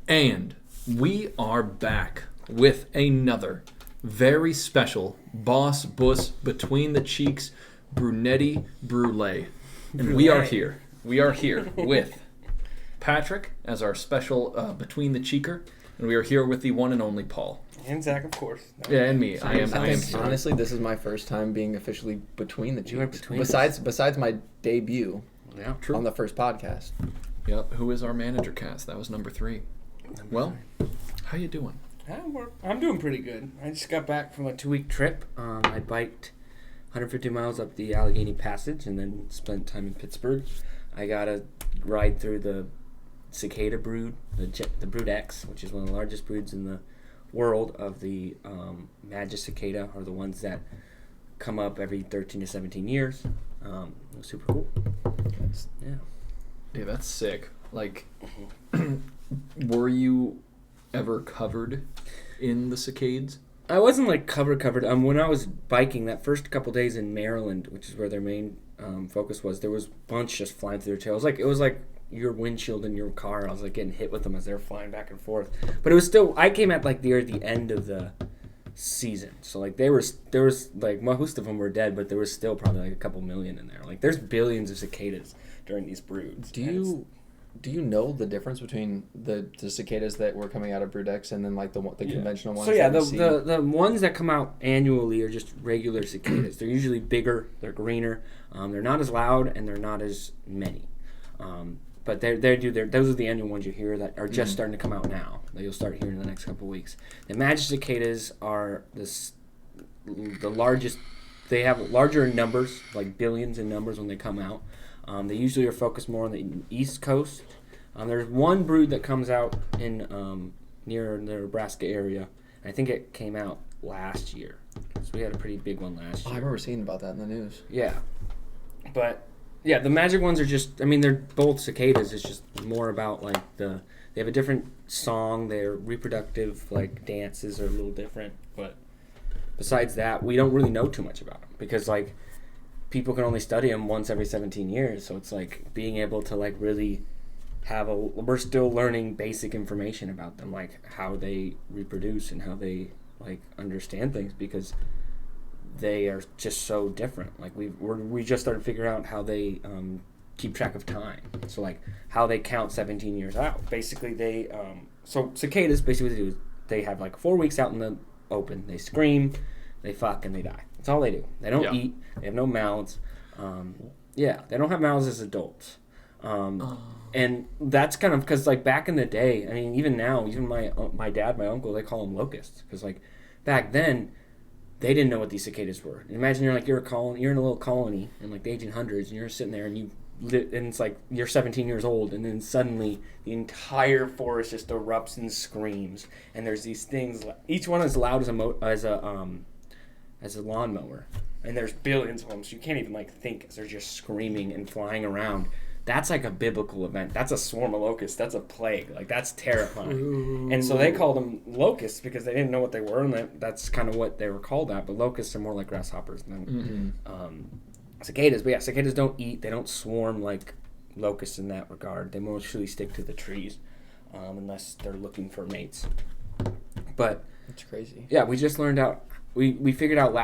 And we are back with another very special Boss Bus Between the Cheeks Brunetti Brulee. And we are here. We are here with Patrick as our special Between the Cheeker. And we are here with the one and only Paul. And Zach, of course. No. Yeah, and me. I am here. Honestly, this is my first time being officially between the You are cheeks. between Besides my debut Yeah, True. on the first podcast. Yep. Who is our manager cast? That was number 3. Well, how you doing? I'm doing pretty good. I just got back from a 2-week trip. I biked 150 miles up the Allegheny Passage and then spent time in Pittsburgh. I got to ride through the Cicada brood, the broodx, which is one of the largest broods in the world of the Magis cicada, are the ones that come up every 13 to 17 years. It was super cool. Yeah. Yeah, that's sick. Like, were you ever covered in the cicades? I wasn't like covered. When I was biking that first couple days in Maryland, which is where their main focus was, there was a bunch just flying through their tails. Like it was like your windshield in your car. I was like getting hit with them as they were flying back and forth. But it was still. I came at like near the end of the season, so like there was like most of them were dead, but there was still probably like a couple million in there. Like there's billions of cicadas during these broods. Do you know the difference between the cicadas that were coming out of broodx and then like the conventional ones? So yeah, that we see? the ones that come out annually are just regular cicadas. They're usually bigger, they're greener, they're not as loud, and they're not as many. But those are the annual ones you hear that are just starting to come out now, that you'll start hearing in the next couple of weeks. The Magis cicadas are the largest. They have larger numbers, like billions in numbers when they come out. They usually are focused more on the East Coast. There's one brood that comes out in near the Nebraska area. I think it came out last year. So we had a pretty big one last year. I remember seeing about that in the news. Yeah. But, yeah, the magic ones are just, I mean, they're both cicadas. It's just more about, like, they have a different song. Their reproductive, like, dances are a little different. But besides that, we don't really know too much about them. Because, like, people can only study them once every 17 years. So it's, like, being able to, like, really we're still learning basic information about them, like how they reproduce and how they like understand things, because they are just so different. Like we just started figuring out how they keep track of time. So like how they count 17 years out. Basically they so cicadas, basically what they do is they have like 4 weeks out in the open. They scream, they fuck, and they die. That's all they do. They don't eat. They have no mouths. They don't have mouths as adults. And that's kind of because, like, back in the day, I mean, even now, even my dad, my uncle, they call them locusts. Because, like, back then, they didn't know what these cicadas were. And imagine you're in a little colony in, like, the 1800s, and you're sitting there, and and it's like you're 17 years old, and then suddenly the entire forest just erupts and screams. And there's these things, each one as loud as a lawnmower. And there's billions of them, so you can't even, like, think as they're just screaming and flying around. That's like a biblical event. That's a swarm of locusts. That's a plague. Like, that's terrifying. Ooh. And so they called them locusts because they didn't know what they were, and that's kind of what they were called at. But locusts are more like grasshoppers than cicadas. But yeah, cicadas don't eat. They don't swarm like locusts in that regard. They mostly stick to the trees unless they're looking for mates. But that's crazy. Yeah, we just learned out. We figured out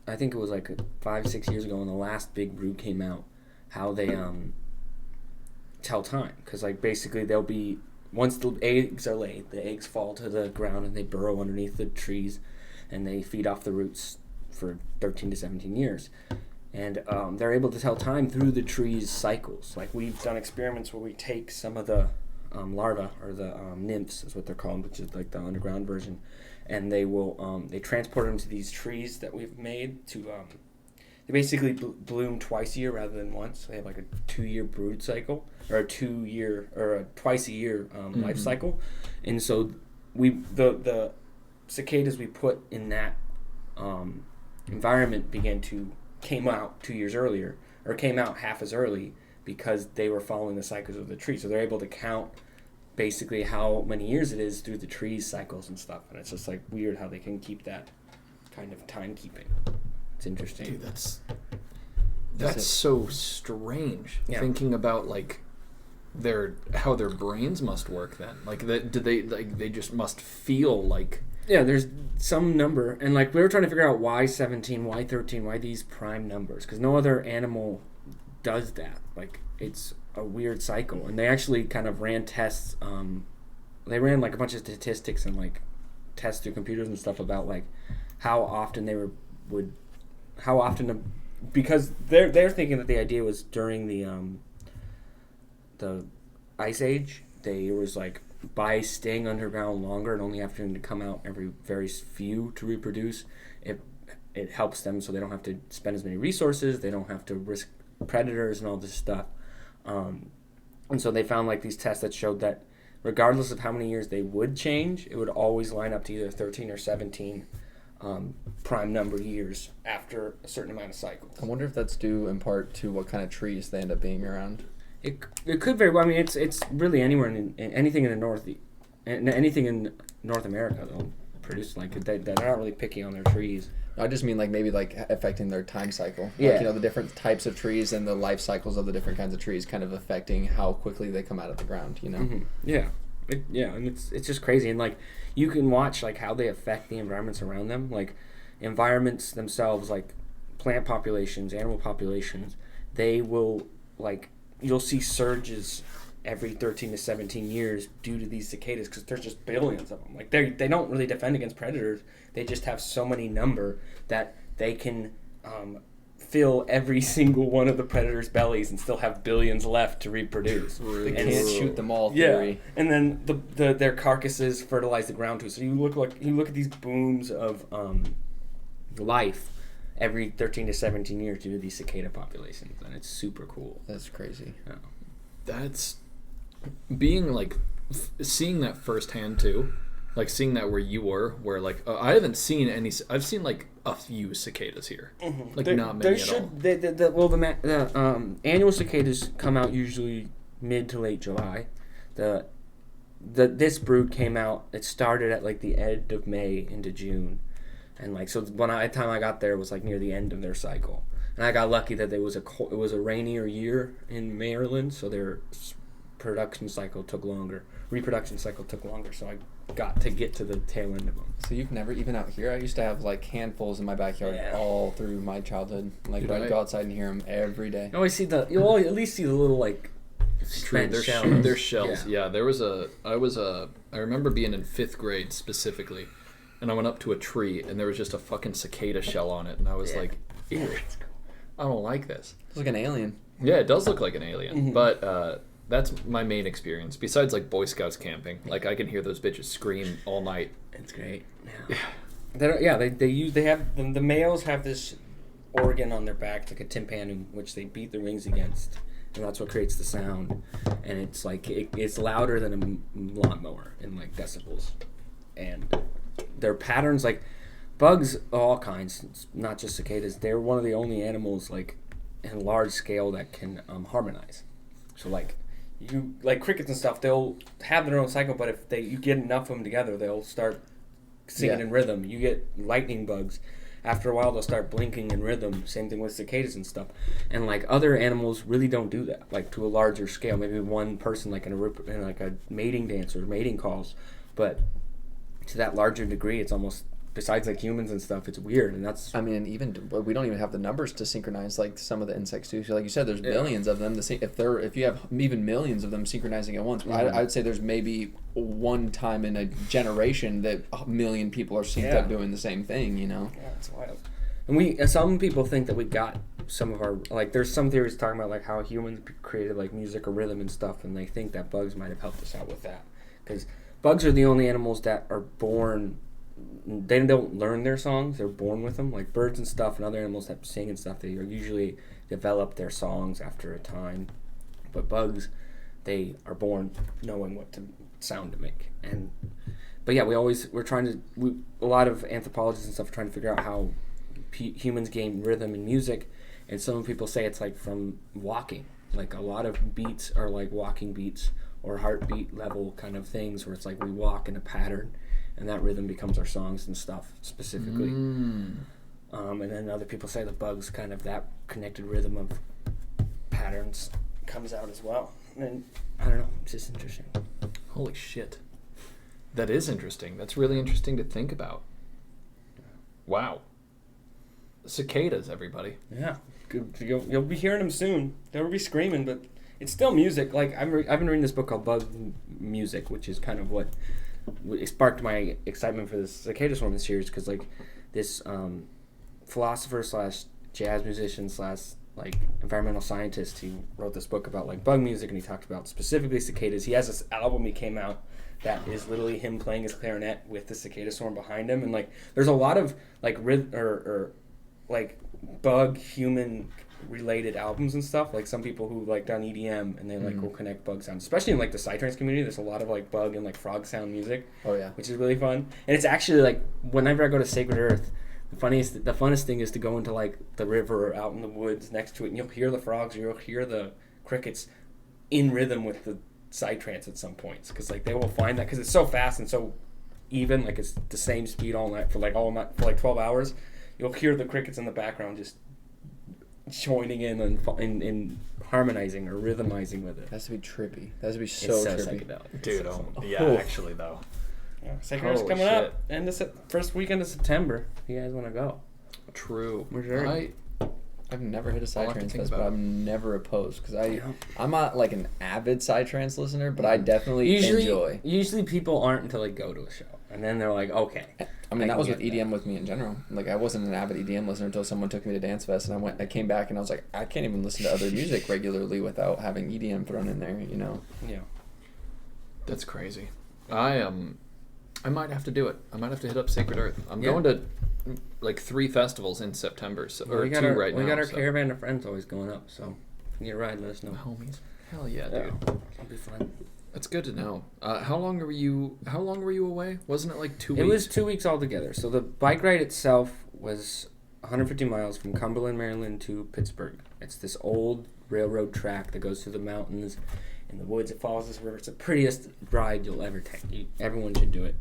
I think it was like 5-6 years ago when the last big brood came out, how they tell time. Because like basically they'll be, once the eggs are laid, the eggs fall to the ground and they burrow underneath the trees and they feed off the roots for 13 to 17 years. And they're able to tell time through the trees' cycles. Like we've done experiments where we take some of the larvae, or the nymphs is what they're called, which is like the underground version, and they will they transport them to these trees that we've made to they basically bloom twice a year rather than once. So they have like a 2-year brood cycle, or a twice a year life cycle. And so the cicadas we put in that environment came out 2 years earlier, or came out half as early, because they were following the cycles of the tree. So they're able to count basically how many years it is through the trees' cycles and stuff. And it's just like weird how they can keep that kind of timekeeping. It's interesting. Dude, that's so strange. Yeah. Thinking about like how their brains must work then. Like, they just must feel like. Yeah, there's some number, and like we were trying to figure out why 17, why 13, why these prime numbers, because no other animal does that. Like, it's a weird cycle, and they actually kind of ran tests. They ran like a bunch of statistics and like tests through computers and stuff about like how often because they're thinking that the idea was during the Ice Age, there was like by staying underground longer and only having to come out every very few to reproduce, it helps them so they don't have to spend as many resources, they don't have to risk predators and all this stuff. And so they found like these tests that showed that regardless of how many years they would change, it would always line up to either 13 or 17 prime number years after a certain amount of cycles. I wonder if that's due in part to what kind of trees they end up being around. It could very well. I mean, it's really anywhere in anything in the north, anything in North America they'll produce. Like they're not really picky on their trees. I just mean like maybe like affecting their time cycle. Yeah. Like, you know, the different types of trees and the life cycles of the different kinds of trees kind of affecting how quickly they come out of the ground, you know? Mm-hmm. Yeah. And it's just crazy. And like you can watch like how they affect the environments around them. Like environments themselves, like plant populations, animal populations, they will like, you'll see surges every 13 to 17 years due to these cicadas because there's just billions of them. Like they don't really defend against predators. They just have so many number that they can fill every single one of the predators' bellies and still have billions left to reproduce. They And can't shoot them all theory. Yeah, and then their carcasses fertilize the ground too. So you look at these booms of life every 13 to 17 years due to these cicada populations, and it's super cool. That's crazy. Yeah. That's being like seeing that firsthand too, like seeing that where you were, where like I haven't seen any. I've seen like a few cicadas here, like not many at all. The annual cicadas come out usually mid to late July. This brood came out. It started at like the end of May into June, and like so by the time I got there it was like near the end of their cycle. And I got lucky that it was a rainier year in Maryland, so their reproduction cycle took longer, so I got to get to the tail end of them. So you've never, even out here, I used to have like handfuls in my backyard all through my childhood. Like I'd go outside and hear them every day. You'll at least see the little like spent shells. Their shells. Yeah, I remember being in 5th grade specifically, and I went up to a tree and there was just a fucking cicada shell on it, and I was like, ew. I don't like this. It's like an alien. Yeah, it does look like an alien. But that's my main experience. Besides, like, Boy Scouts camping. Like, I can hear those bitches scream all night. It's great. Yeah. The males have this organ on their back, like a tympanum, which they beat their wings against. And that's what creates the sound. And it's like, it's louder than a lawnmower in, like, decibels. And their patterns, like... Bugs of all kinds, it's not just cicadas. They're one of the only animals, like, in large scale that can harmonize. So, like crickets and stuff, they'll have their own cycle, but if you get enough of them together, they'll start singing in rhythm. You get lightning bugs. After a while, they'll start blinking in rhythm. Same thing with cicadas and stuff. And, like, other animals really don't do that, like, to a larger scale. Maybe one person, like, in a mating dance or mating calls. But to that larger degree, it's almost... Besides like humans and stuff, it's weird, and that's. I mean, we don't even have the numbers to synchronize like some of the insects too. So, like you said, there's billions of them. If you have even millions of them synchronizing at once, I'd say there's maybe one time in a generation that a million people are synced up doing the same thing. You know. Yeah, it's wild. And some people think that we got some of our like. There's some theories talking about like how humans created like music or rhythm and stuff, and they think that bugs might have helped us out with that because bugs are the only animals that are born. They don't learn their songs; they're born with them. Like birds and stuff, and other animals that sing and stuff, they usually develop their songs after a time. But bugs, they are born knowing what sound to make. But yeah, a lot of anthropologists and stuff are trying to figure out how humans gain rhythm in music, and some people say it's like from walking. Like a lot of beats are like walking beats or heartbeat level kind of things, where it's like we walk in a pattern. And that rhythm becomes our songs and stuff specifically. And then other people say the bugs kind of that connected rhythm of patterns comes out as well. And I don't know. It's just interesting. Holy shit. That is interesting. That's really interesting to think about. Wow. Cicadas, everybody. Yeah. Good. You'll be hearing them soon. They'll be screaming, but it's still music. Like I've been reading this book called Bug Music, which is kind of what sparked my excitement for this Cicada Swarm this series, because like this philosopher / jazz musician / like environmental scientist, he wrote this book about like bug music, and he talked about specifically cicadas. He has this album he came out that is literally him playing his clarinet with the Cicada Swarm behind him, and like there's a lot of like or like bug human related albums and stuff. Like some people who like done EDM and they like will connect bug sounds, especially in like the psytrance community. There's a lot of like bug and like frog sound music. Oh yeah, which is really fun. And it's actually like whenever I go to Sacred Earth, the funnest thing is to go into like the river or out in the woods next to it, and you'll hear the frogs or you'll hear the crickets in rhythm with the psytrance at some points, because like they will find that because it's so fast and so even, like it's the same speed all night for like 12 hours. You'll hear the crickets in the background just joining in and harmonizing or rhythmizing with it. That has to be trippy. That has to be It's so so trippy. psychedelic. Dude, actually, though. Yeah, Sacred Earth's coming up. First weekend of September. If you guys want to go. True. We're sure. I've never hit a I'll have to psytrance think fest, but about I'm never opposed, because I'm not like an avid psytrance listener, but I definitely enjoy. Usually people aren't until they go to a show, and then they're like, okay. I mean, that was with EDM with me in general. Like, I wasn't an avid EDM listener until someone took me to Dance Fest, and I came back and I was like, I can't even listen to other music regularly without having EDM thrown in there, you know? Yeah. That's crazy. I might have to do it. I might have to hit up Sacred Earth. I'm going to like 3 festivals in September, or 2 right now. We got our caravan of friends always going up, so if you need a ride, let us know. Homies. Hell yeah, dude. It'll be fun. That's good to know. How long were you away? Wasn't it like 2 weeks? It was 2 weeks altogether. So the bike ride itself was 150 miles from Cumberland, Maryland to Pittsburgh. It's this old railroad track that goes through the mountains in the woods. It follows this river. It's the prettiest ride you'll ever take. Everyone should do it.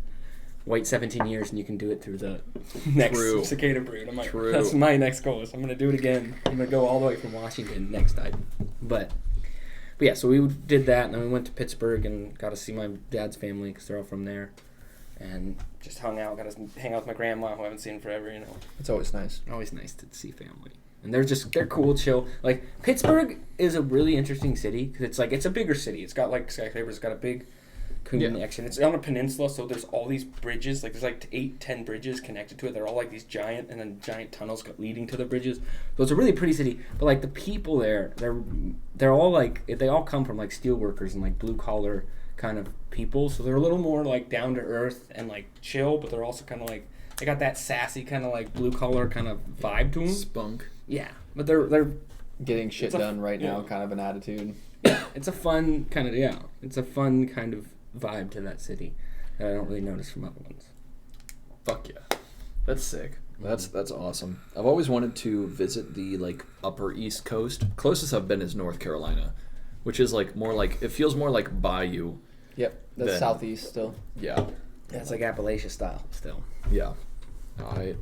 Wait 17 years and you can do it through the next Cicada Brood. I'm like, that's my next goal. So I'm going to do it again. I'm going to go all the way from Washington next time. But yeah, so we did that, and then we went to Pittsburgh and got to see my dad's family because they're all from there. And just hung out, got to hang out with my grandma, who I haven't seen in forever, you know. It's always nice. Always nice to see family. And they're cool, chill. Like, Pittsburgh is a really interesting city because it's a bigger city. It's got, like, skyscrapers. It's got a big connection. It's on a peninsula, so there's all these bridges. Like, there's, like, 8-10 bridges connected to it. They're all, like, these giant tunnels leading to the bridges. So it's a really pretty city. But, like, the people there, they're all, like, they all come from, like, steel workers and, like, blue-collar kind of people. So they're a little more, like, down-to-earth and, like, chill, but they're also kind of, like, they got that sassy kind of, like, blue-collar kind of vibe to them. Spunk. Yeah. But they're getting shit done right now kind of an attitude. Yeah. It's a fun kind of vibe to that city that I don't really notice from other ones. Fuck yeah. That's sick. That's awesome. I've always wanted to visit the like upper East Coast. Closest I've been is North Carolina, which is like more like, it feels more like Bayou. Yep, that's southeast still. Yeah. Yeah, it's like Appalachia style still. Yeah. I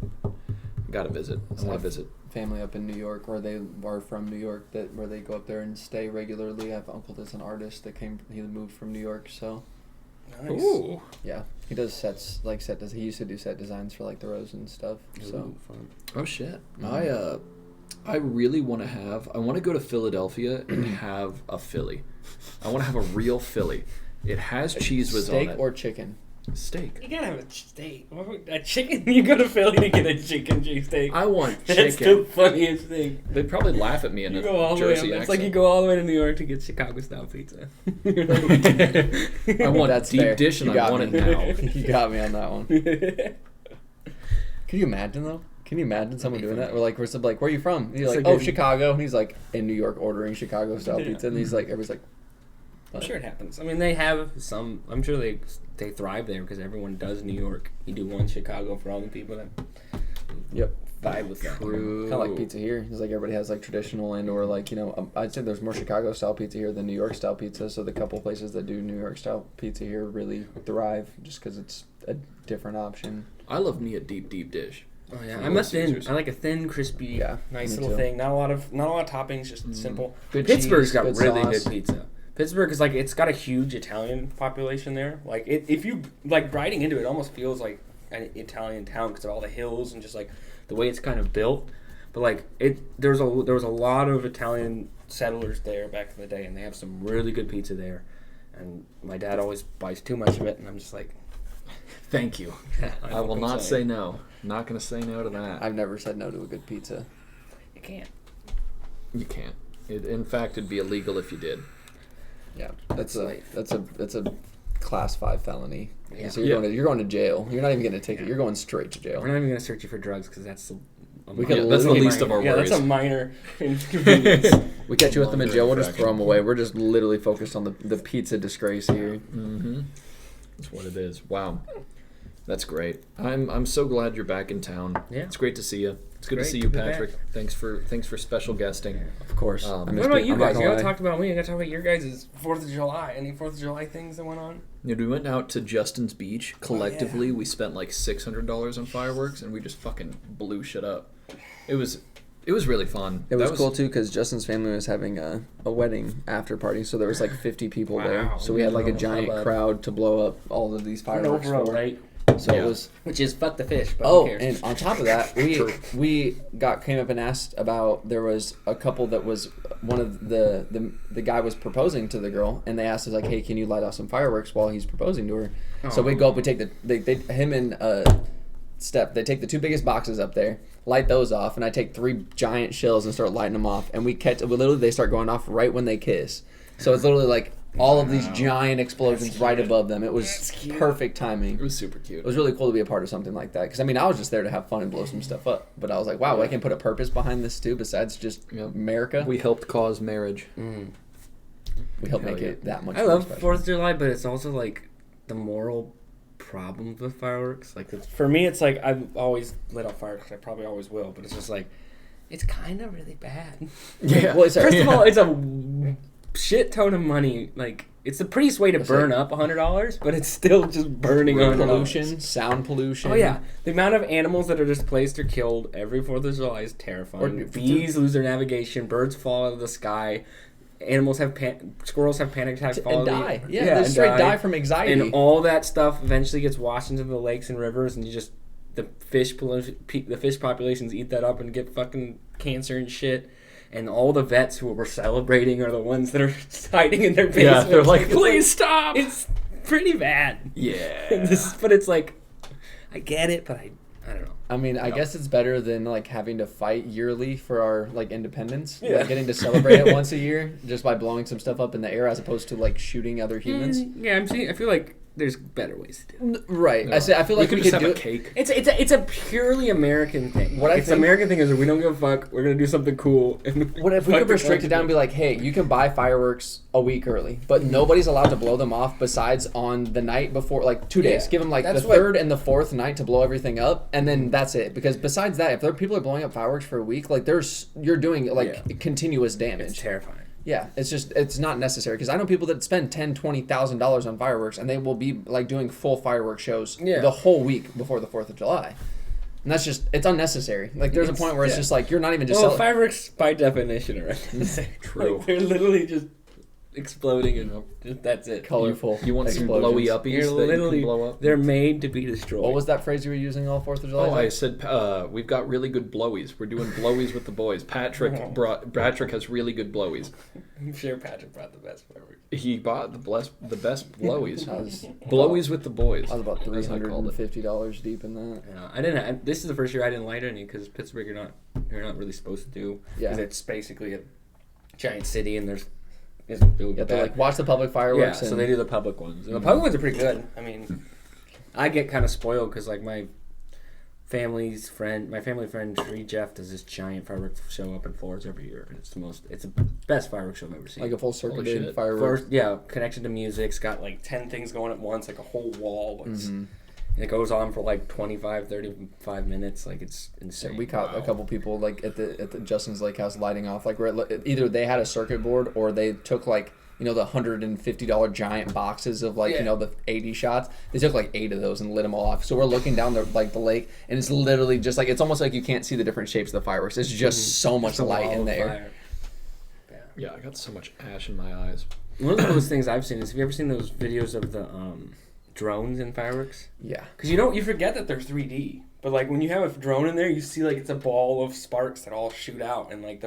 gotta visit. I want to visit. Family up in New York, or they are from New York, where they go up there and stay regularly. I have an uncle that's an artist he moved from New York, so. Nice. Ooh. Yeah, he does sets, like he used to do set designs for like the Rose and stuff. So. Ooh, fun. Oh shit. I really want to go to Philadelphia and have a Philly. I want to have a real Philly. It has cheese whiz on it. Steak or chicken? Steak. You gotta have a steak. A chicken? You go to Philly to get a chicken cheesesteak. I want chicken. That's the funniest thing. They'd probably laugh at me in a Jersey accent. It's like you go all the way to New York to get Chicago-style pizza. I want deep dish and I want it now. You got me on that one. Can you imagine, though? Can you imagine someone doing that? Or like, where are you from? And he's like, Chicago. And he's like, in New York ordering Chicago-style pizza. And he's like, everybody's like, I'm sure it happens. I mean, they have some. I'm sure they thrive there because everyone does New York. You do one Chicago for all the people that vibe with that. Kind of like pizza here. It's like everybody has like traditional and or like, you know, I'd say there's more Chicago style pizza here than New York style pizza. So the couple places that do New York style pizza here really thrive just because it's a different option. I love me a deep dish. Oh yeah, I like a thin, crispy, nice little thing. Not a lot of toppings, just simple. Good Pittsburgh's cheese, got good really sauce. good pizza. Pittsburgh is like it's got a huge Italian population there. Like if you like riding into it, it almost feels like an Italian town because of all the hills and just like the way it's kind of built. But like there was a lot of Italian settlers there back in the day, and they have some really good pizza there. And my dad always buys too much of it, and I'm just like, Thank you. I will not say no. Not going to say no to that. I've never said no to a good pizza. You can't. You can't. In fact, it'd be illegal if you did. Yeah, that's a class 5 felony. Yeah. So you're going to jail. You're not even getting a ticket. You're going straight to jail. We're not even going to search you for drugs because that's that's the least of our worries. Yeah, that's a minor inconvenience. We catch you with them in jail, we'll just throw them away. We're just literally focused on the pizza disgrace here. Mm-hmm. That's what it is. Wow. That's great. I'm so glad you're back in town. Yeah. It's great to see you. It's good Great to see you, to be Patrick. back. Thanks for special guesting. Of course. What about you guys? You gotta talk about me. You gotta talk about your guys' 4th of July. Any 4th of July things that went on? Yeah, we went out to Justin's Beach. Collectively, we spent like $600 on fireworks, and we just fucking blew shit up. It was really fun. It was cool too because Justin's family was having a wedding after party, so there was like 50 people there. So we had like a giant crowd to blow up all of these fireworks. Right? So it was, which is fuck the fish. But who cares? And on top of that, we came up and asked about, there was a couple that was one of the guy was proposing to the girl, and they asked us like, hey, can you light off some fireworks while he's proposing to her? So we go up, we take him and Steph, they take the 2 biggest boxes up there, light those off, and I take 3 giant shells and start lighting them off, and literally they start going off right when they kiss. So it's literally like all of these giant explosions right above them. It was perfect timing. It was super cute. It was really cool to be a part of something like that. Because, I mean, I was just there to have fun and blow some stuff up. But I was like, wow, I can put a purpose behind this too besides just America. We helped cause marriage. We helped make it that much I more love special. 4th of July, but it's also like the moral problem with fireworks. Like for me, it's like I've always lit off fireworks. I probably always will. But it's just like, it's kind of really bad. Yeah. Well, first of all, it's a shit ton of money. Like, it's the prettiest way to burn up $100, but it's still just burning on pollution, sound pollution. Oh yeah, the amount of animals that are displaced or killed every 4th of July is terrifying. Bees lose their navigation, birds fall out of the sky, squirrels have panic attacks, and die. They straight die from anxiety, and all that stuff eventually gets washed into the lakes and rivers, and the fish populations eat that up and get fucking cancer and shit. And all the vets who were celebrating are the ones that are hiding in their basement. Yeah, they're like, please stop! It's pretty bad. Yeah. But it's like, I get it, but I don't know. I mean, I guess it's better than like having to fight yearly for our like independence. Yeah. Like getting to celebrate it once a year just by blowing some stuff up in the air as opposed to like shooting other humans. Yeah, I feel like there's better ways to do it. Right. No. I feel like we could have do a cake. It's a purely American thing. American thing is we don't give a fuck. We're gonna do something cool. What if we could restrict it down and be like, hey, you can buy fireworks a week early, but nobody's allowed to blow them off besides on the night before, like 2 days. Give them like the 3rd and the 4th night to blow everything up, and then that's it. Because besides that, if people are blowing up fireworks for a week, like you're doing like continuous damage. It's terrifying. Yeah, it's not necessary because I know people that spend $10,000-$20,000 on fireworks and they will be like doing full fireworks shows the whole week before the 4th of July, and that's just it's unnecessary. Like there's a point where it's just like you're not even just fireworks by definition are true. Like, they're literally just exploding and that's it. Colorful. You want some blowy uppies that you can blow up? They're made to be destroyed. What was that phrase you were using all 4th of July? Oh, I said we've got really good blowies. We're doing blowies with the boys. Patrick has really good blowies. I'm sure Patrick brought the best fireworks. He bought the best blowies. Blowies with the boys. I was about $350 deep in that. Yeah, this is the first year I didn't light any because Pittsburgh you're not really supposed to do. Because it's basically a giant city and there's. They like watch the public fireworks. Yeah, so they do the public ones. And the public ones are pretty good. I mean, I get kind of spoiled because like my family friend Tree Jeff does this giant fireworks show up in Florida every year, and it's the best fireworks show I've ever seen. Like a full circuit fireworks. Connected to music. It's got like 10 things going at once, like a whole wall. And it goes on for like 25, 35 minutes. Like it's insane. Yeah, we caught a couple people like at the Justin's Lake House lighting off. Like either they had a circuit board or they took like the $150 giant boxes of the 80 shots. They took like 8 of those and lit them all off. So we're looking down the lake and it's literally just like it's almost like you can't see the different shapes of the fireworks. It's just so much light in the air. Yeah, I got so much ash in my eyes. One of the coolest things I've seen is, have you ever seen those videos of the drones in fireworks? Yeah. Because you forget that they're 3D, but like when you have a drone in there, you see like it's a ball of sparks that all shoot out, and like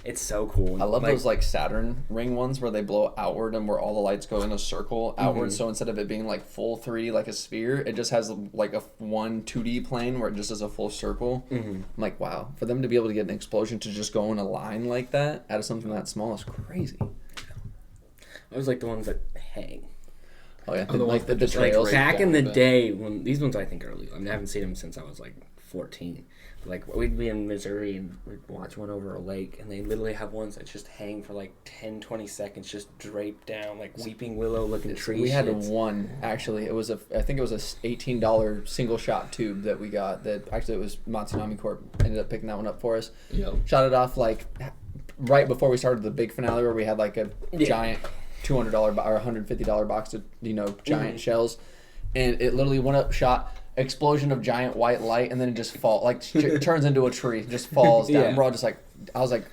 it's so cool. I love those like Saturn ring ones where they blow outward and where all the lights go in a circle outward. So instead of it being like full 3D like a sphere, it just has like a 2D plane where it just does a full circle. I'm like, wow, for them to be able to get an explosion to just go in a line like that out of something that small is crazy. I was like the ones that hang. Oh yeah, the like ones the that trails. Like back in the day when these ones I think are illegal. I mean, I haven't seen them since I was like 14. Like we'd be in Missouri and we'd watch one over a lake, and they literally have ones that just hang for like 10-20 seconds, just draped down like weeping willow looking trees. We had one actually. It was I think it was a $18 single shot tube that we got. That actually it was Matsunami Corp ended up picking that one up for us. Yep. Shot it off like right before we started the big finale where we had like a giant $200 or $150 box of giant shells, and it literally went up, shot. Explosion of giant white light, and then it just turns into a tree, just falls down. And we're all just like, I was like,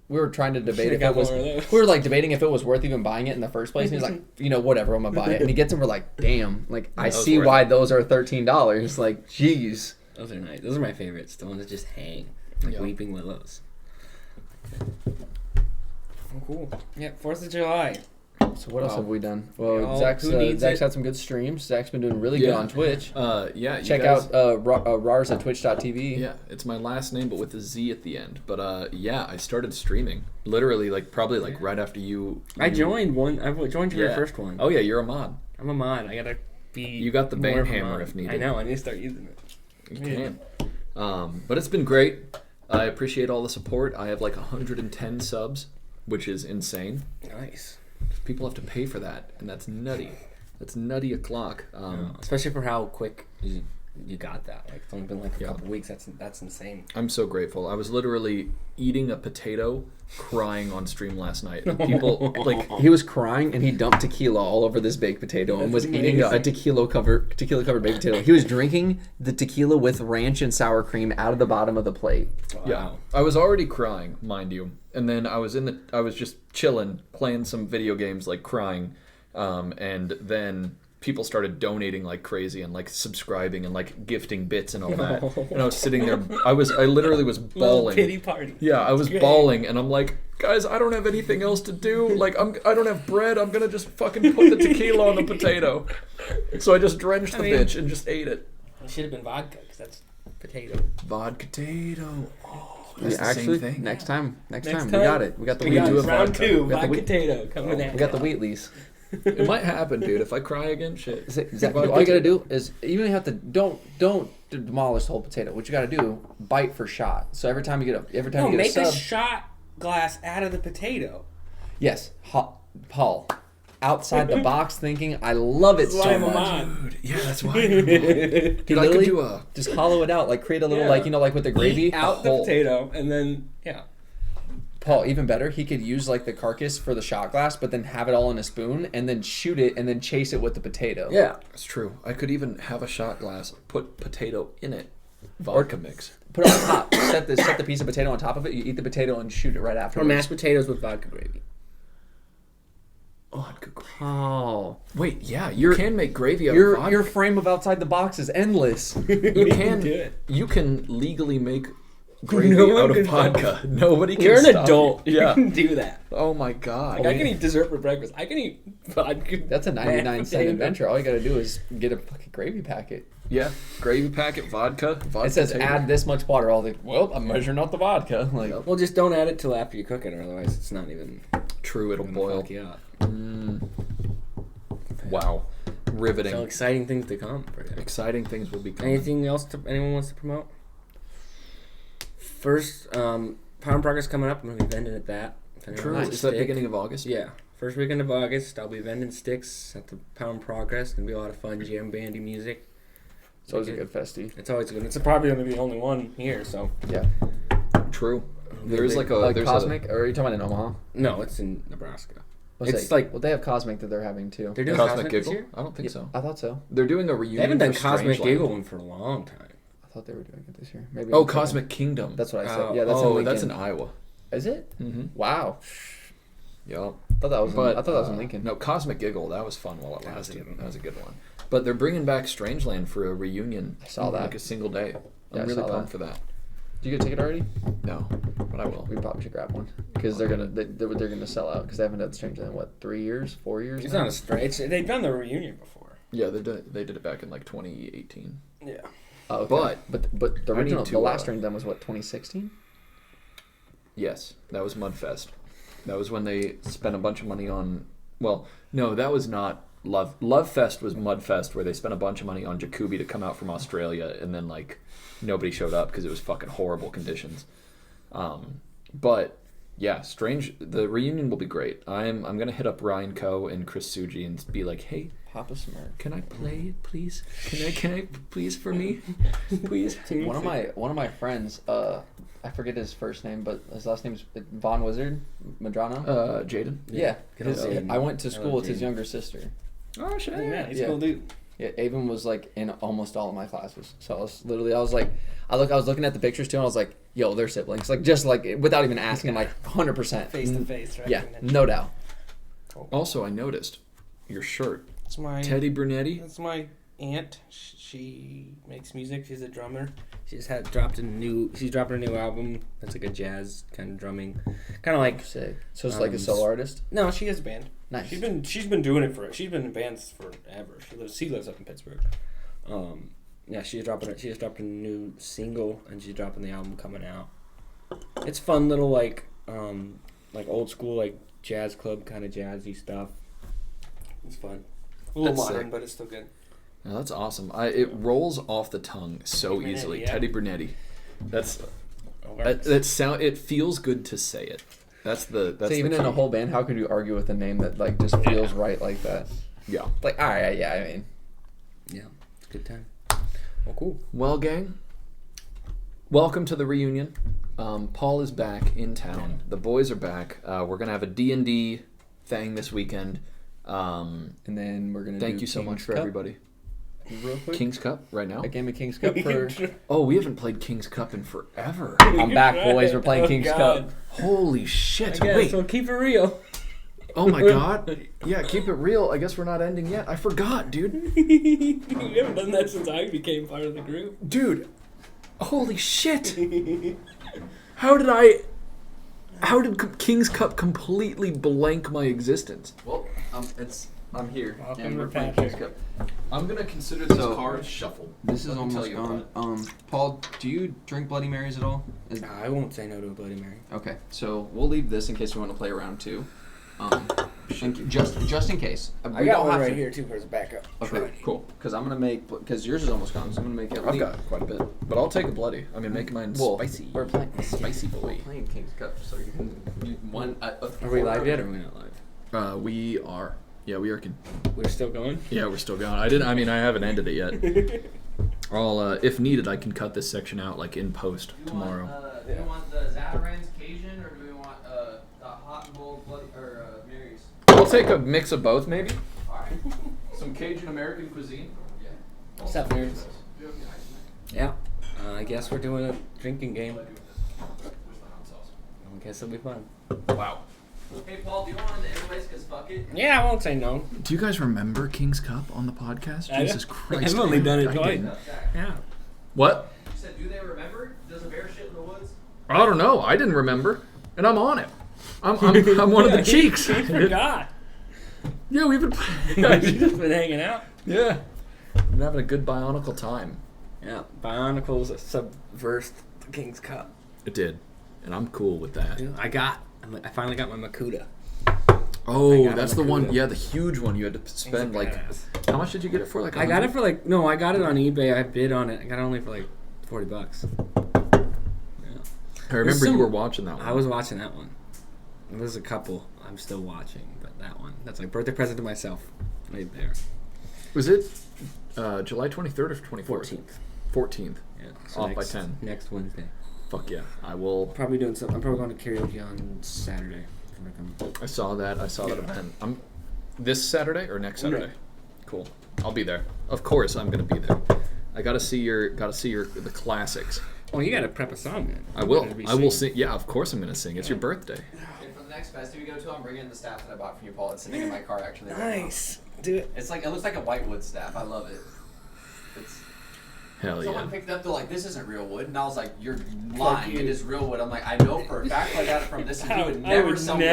we were trying to debate if it was, we were like debating if it was worth even buying it in the first place. And he's like, whatever, I'm gonna buy it. And he gets it, we're like, damn, like I see why those are $13. Like, jeez. Those are nice. Those are my favorites. The ones that just hang, like weeping willows. Oh, cool. Yeah, 4th of July. So what else have we done? Well, Zach's had some good streams. Zach's been doing really good on Twitch. Check out Rars at twitch.tv. Yeah, it's my last name but with a Z at the end. But I started streaming literally probably right after you. I joined one. I joined your first one. Oh yeah, you're a mod. I'm a mod. I gotta be. You got the band hammer if needed. I know. I need to start using it. You can. But it's been great. I appreciate all the support. I have like 110 subs, which is insane. Nice. People have to pay for that, and that's nutty. That's nutty o'clock. Especially for how quick you got that. Like it's only been like a couple weeks. That's insane. I'm so grateful. I was literally eating a potato, crying on stream last night. People he was crying and he dumped tequila all over this baked potato and was eating a tequila covered baked potato. He was drinking the tequila with ranch and sour cream out of the bottom of the plate. Wow. Yeah, I was already crying, mind you, and then I was just chilling, playing some video games, like crying, and then people started donating like crazy and like subscribing and like gifting bits and all that. And I was sitting there, I literally was bawling. Little pity party. Yeah, I was bawling, and I'm like, guys, I don't have anything else to do. Like, I don't have bread. I'm gonna just fucking put the tequila on the potato. So I just drenched the bitch and just ate it. It should have been vodka because that's potato. Vodka-tato. Oh, that's the Actually, same thing. next time, we got it. We got the We got Wheaties. round 2, We got the vodka-tato. Coming at We got the Wheatleys. It might happen, dude. If I cry again, shit. Zach, all you gotta do is you don't have to don't demolish the whole potato. What you gotta do, bite for shot. So every time you get a make sub, a shot glass out of the potato. yes, Paul, outside the box thinking. I love it so much. Dude, yeah, that's why. He Dude, I could literally do just hollow it out, like create a little like with the gravy. Eat out the potato and then Paul, even better, he could use like the carcass for the shot glass, but then have it all in a spoon and then shoot it and then chase it with the potato. Yeah. That's true. I could even have a shot glass, put potato in it, vodka mix. Put it on top. set the piece of potato on top of it. You eat the potato and shoot it right after. Or mashed potatoes with vodka gravy. Vodka gravy. Oh, Wait, yeah, you can make gravy out of vodka. Your frame of outside the box is endless. You can do it. You can legally make gravy out of vodka. Nobody can You're an stop adult. You. Yeah. You can do that. Oh my god. Like, I can eat dessert for breakfast. I can eat vodka. That's a 99-cent potato. adventure. All you gotta do is get a fucking gravy packet. Yeah, gravy packet, vodka. It says add this much water. All the I'm measuring out the vodka. Like, Well, just don't add it till after you cook it, or otherwise it's not even. True, it'll gonna boil. fuck you up. Wow, riveting. So exciting things to come. Exciting things will be coming. Anything else anyone wants to promote? First, Power and Progress coming up. I'm gonna be vending at that. True. Is that beginning of August? Yeah, first weekend of August. I'll be vending sticks at the Power and Progress. Gonna be a lot of fun, jam bandy music. it's always a good festive. It's always good. It's probably gonna be the only one here. So Yeah. True. There's there's Cosmic, or are you talking about in Omaha? no, it's in Nebraska. What's It's that? like- well, they have Cosmic that they're having too. They're doing Cosmic this Giggle? year. I don't think so. I thought so. They're doing a reunion. They haven't done for Cosmic Strangeland. Giggle one for a long time. I thought they were doing it this year. Maybe. Oh, I'm Cosmic Kingdom. That's what I said. Oh, Yeah, that's in oh, Lincoln. that's in Iowa. Is it? Mm-hmm. Wow. Yup. I thought that was in Lincoln. No, Cosmic Giggle. That was fun while it That was a lasted. good one. That was a good one. But they're bringing back Strangeland for a reunion. I saw that. Like a single day. Yeah, I I'm really saw pumped for that. Did you get a ticket already? No, but I will. We probably should grab one because they're gonna sell out because they haven't done Strangeland in what 3 years, 4 years. It's now? not a strange. They've done the reunion before. Yeah, they did it back in like 2018. Yeah. Oh, okay. but the I need original, to, the last Strangeland was what 2016. Yes, that was Mudfest. That was when they spent a bunch of money on. Well, no, that was not Love Fest. Was Mudfest where they spent a bunch of money on Jacoby to come out from Australia, and then like nobody showed up because it was fucking horrible conditions. But yeah, the reunion will be great. I'm gonna hit up Ryan Coe and Chris Suji and be like, hey, Papa Smurf. can I play, please? Can I please for me, please? One of my friends, I forget his first name, but his last name's Von Wizard Madrano. Jaden. Yeah, Jaden. I went to school with his Jaden. younger sister. Oh shit. Yeah, he's Yeah. a cool dude. Yeah, Avon was like in almost all of my classes. So I was looking at the pictures too, and I was like, "Yo, they're siblings." Like just like without even asking, like 100%. Face to face, right? Yeah, no doubt. Also, I noticed your shirt, It's my Teddy Brunetti. That's my aunt. She makes music. She's a drummer. She's dropping a new album. That's like a jazz kind of drumming, kind of like. Sick. So it's like a solo artist. No, she has a band. Nice. She's been doing it she's been in bands forever. She lives up in Pittsburgh. Yeah, she just dropped a new single and she's dropping the album coming out. It's fun little like old school like jazz club kind of jazzy stuff. It's fun. A little That's modern, sick. but it's still good. No, that's awesome. It rolls off the tongue so Brunetti, easily. yeah. Teddy Brunetti. Works. That sound. It feels good to say it. That's So the even in key. a whole band, how could you argue with a name that like just feels right like that? Yeah. Like, all right, yeah, I mean, Yeah, it's a good time. Well, cool. Well, gang, welcome to the reunion. Paul is back in town. The boys are back. We're gonna have a D&D thing this weekend. and then we're gonna. Thank do you so King's much for Cup everybody. Real quick, King's Cup right now. a game of King's Cup for. Oh, we haven't played King's Cup in forever. I'm back, boys. We're playing King's God. Cup. Holy shit! I guess, Wait. so keep it real. Oh my god. Yeah, keep it real. I guess we're not ending yet. I forgot, dude. You haven't done that since I became part of the group. Dude. Holy shit. How did King's Cup completely blank my existence? Well, I'm here. Welcome and to we're playing Patrick. King's Cup. I'm gonna consider this So- card shuffled. This is Let me almost tell you gone. what. Paul, do you drink Bloody Marys at all? I won't say no to a Bloody Mary. Okay, so we'll leave this in case we want to play around too. Just in case. I got one right here too for his backup. Okay, cool. Because I'm gonna make because yours is almost gone. So I'm gonna make it. I've got quite a bit, but I'll take a bloody. I mean, make mine Well, spicy. we're playing spicy boy. playing King's Cup, so you can one. Are we live yet or are we not live? We are. Yeah, we are. We're still going? Yeah, we're still going. I haven't ended it yet. I'll, if needed, I can cut this section out like in post tomorrow. Do you want the Zatarans Cajun or do we want the hot and bold bloody or Mary's? I'll take a mix of both, maybe. All right. Some Cajun American cuisine. Yeah. What's up, nerds? Yeah. I guess we're doing a drinking game. I guess it'll be fun. Wow. Hey Paul, do you want to anyways? Cause fuck it. Yeah, I won't say no. Do you guys remember King's Cup on the podcast? I Jesus don't- Christ. I've only done it I twice. didn't. Yeah. What? You said, do they remember? Does a bear shit in the woods? I don't know. I didn't remember, and I'm on it. I'm one of the cheeks. I forgot. Yeah, we've been. You've just been hanging out. Yeah. I'm having a good bionicle time. Yeah. Bionicles subversed the King's Cup. It did, and I'm cool with that. I finally got my Makuta. Oh, I got that's a the one. Makuta. Yeah, the huge one. You had to spend like. How much did you get it for? Like. I got it for like I got it on eBay. I bid on it. I got it only for like $40. Yeah. I remember some- you were watching that one. I was watching that one. There's a couple I'm still watching, but that one. That's like birthday present to myself. Right there. Was it July 23rd or 24th? 14th. 14th. Yeah. Off by 10. Next Wednesday. Fuck yeah. I will. Probably doing something. I'm probably going to karaoke on Saturday. I saw that event. I'm this Saturday or next Saturday. Cool. I'll be there. Of course, I'm gonna be there. I gotta see the classics. Well, you got to prep a song then. I will. You better be I will singing. sing. Yeah, of course I'm gonna sing. It's your birthday. next festival you go to, I'm bringing the staff that I bought from you, Paul. It's sitting in my car, actually. Nice. Do it. It's like, it looks like a whitewood staff. I love it. It's... Hell yeah. Someone picked it up, they're like, this isn't real wood. And I was like, you're lying. It is real wood. I'm like, I know for a fact I got it from this. And you would never sell me